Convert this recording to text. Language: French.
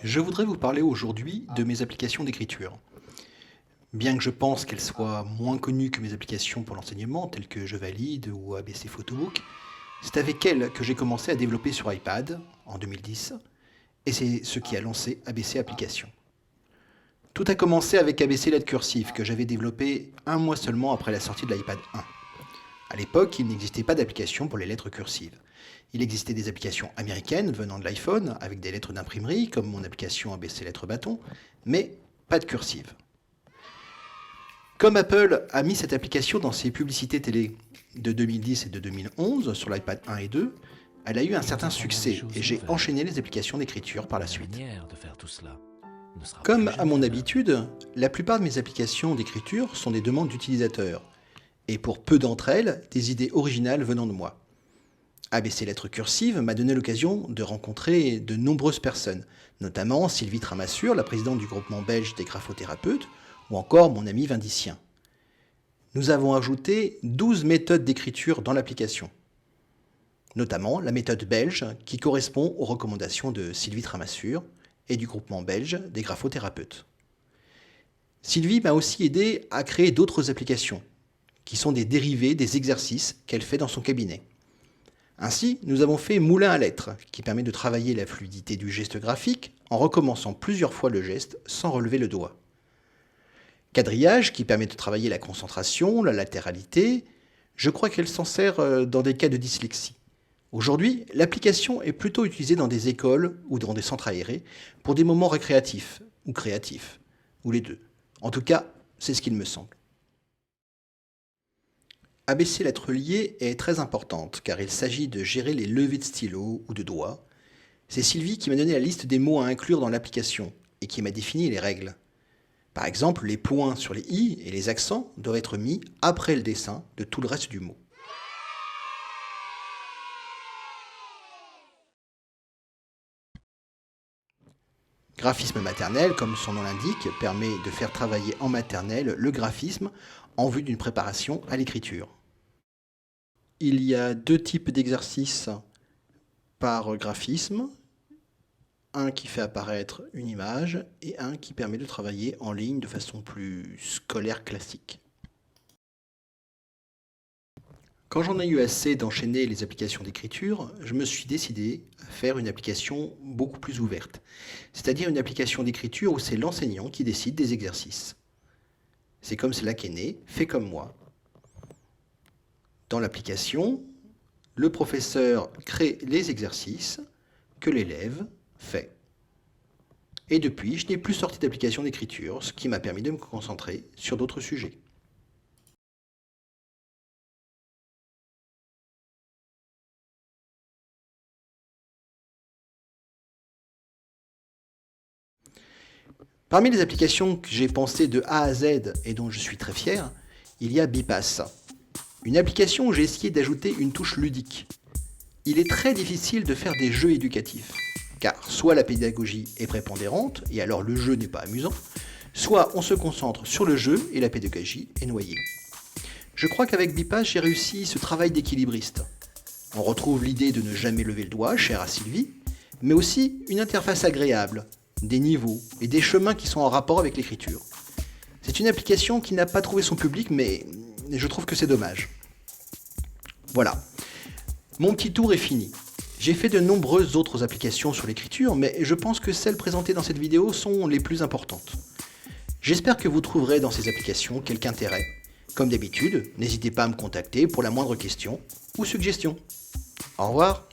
Je voudrais vous parler aujourd'hui de mes applications d'écriture. Bien que je pense qu'elles soient moins connues que mes applications pour l'enseignement, telles que Je Valide ou ABC Photobook, c'est avec elles que j'ai commencé à développer sur iPad en 2010, et c'est ce qui a lancé ABC Applications. Tout a commencé avec ABC Lettres Cursives, que j'avais développé un mois seulement après la sortie de l'iPad 1. À l'époque, il n'existait pas d'application pour les lettres cursives. Il existait des applications américaines venant de l'iPhone, avec des lettres d'imprimerie, comme mon application ABC Lettres Bâton, mais pas de cursive. Comme Apple a mis cette application dans ses publicités télé de 2010 et de 2011 sur l'iPad 1 et 2, elle a eu un certain succès et j'ai enchaîné les applications d'écriture par la suite. Comme à mon habitude, la plupart de mes applications d'écriture sont des demandes d'utilisateurs, et pour peu d'entre elles, des idées originales venant de moi. ABC Lettres Cursives m'a donné l'occasion de rencontrer de nombreuses personnes, notamment Sylvie Tramassure, la présidente du groupement belge des graphothérapeutes, ou encore mon ami Vindicien. Nous avons ajouté 12 méthodes d'écriture dans l'application, notamment la méthode belge qui correspond aux recommandations de Sylvie Tramassure et du groupement belge des graphothérapeutes. Sylvie m'a aussi aidé à créer d'autres applications, qui sont des dérivés des exercices qu'elle fait dans son cabinet. Ainsi, nous avons fait Moulin à lettres, qui permet de travailler la fluidité du geste graphique en recommençant plusieurs fois le geste sans relever le doigt. Quadrillage, qui permet de travailler la concentration, la latéralité. Je crois qu'elle s'en sert dans des cas de dyslexie. Aujourd'hui, l'application est plutôt utilisée dans des écoles ou dans des centres aérés pour des moments récréatifs ou créatifs, ou les deux. En tout cas, c'est ce qu'il me semble. ABC Lettres Liées est très importante car il s'agit de gérer les levées de stylo ou de doigts. C'est Sylvie qui m'a donné la liste des mots à inclure dans l'application et qui m'a défini les règles. Par exemple, les points sur les i et les accents doivent être mis après le dessin de tout le reste du mot. Graphisme maternel, comme son nom l'indique, permet de faire travailler en maternelle le graphisme en vue d'une préparation à l'écriture. Il y a deux types d'exercices par graphisme, un qui fait apparaître une image et un qui permet de travailler en ligne de façon plus scolaire classique. Quand j'en ai eu assez d'enchaîner les applications d'écriture, je me suis décidé à faire une application beaucoup plus ouverte, c'est-à-dire une application d'écriture où c'est l'enseignant qui décide des exercices. C'est comme cela qu'est né Fais comme moi. Dans l'application, le professeur crée les exercices que l'élève fait. Et depuis, je n'ai plus sorti d'application d'écriture, ce qui m'a permis de me concentrer sur d'autres sujets. Parmi les applications que j'ai pensées de A à Z et dont je suis très fier, il y a Bipass, une application où j'ai essayé d'ajouter une touche ludique. Il est très difficile de faire des jeux éducatifs, car soit la pédagogie est prépondérante et alors le jeu n'est pas amusant, soit on se concentre sur le jeu et la pédagogie est noyée. Je crois qu'avec Bipass, j'ai réussi ce travail d'équilibriste. On retrouve l'idée de ne jamais lever le doigt, chère à Sylvie, mais aussi une interface agréable, des niveaux et des chemins qui sont en rapport avec l'écriture. C'est une application qui n'a pas trouvé son public, mais je trouve que c'est dommage. Voilà, mon petit tour est fini. J'ai fait de nombreuses autres applications sur l'écriture, mais je pense que celles présentées dans cette vidéo sont les plus importantes. J'espère que vous trouverez dans ces applications quelque intérêt. Comme d'habitude, n'hésitez pas à me contacter pour la moindre question ou suggestion. Au revoir.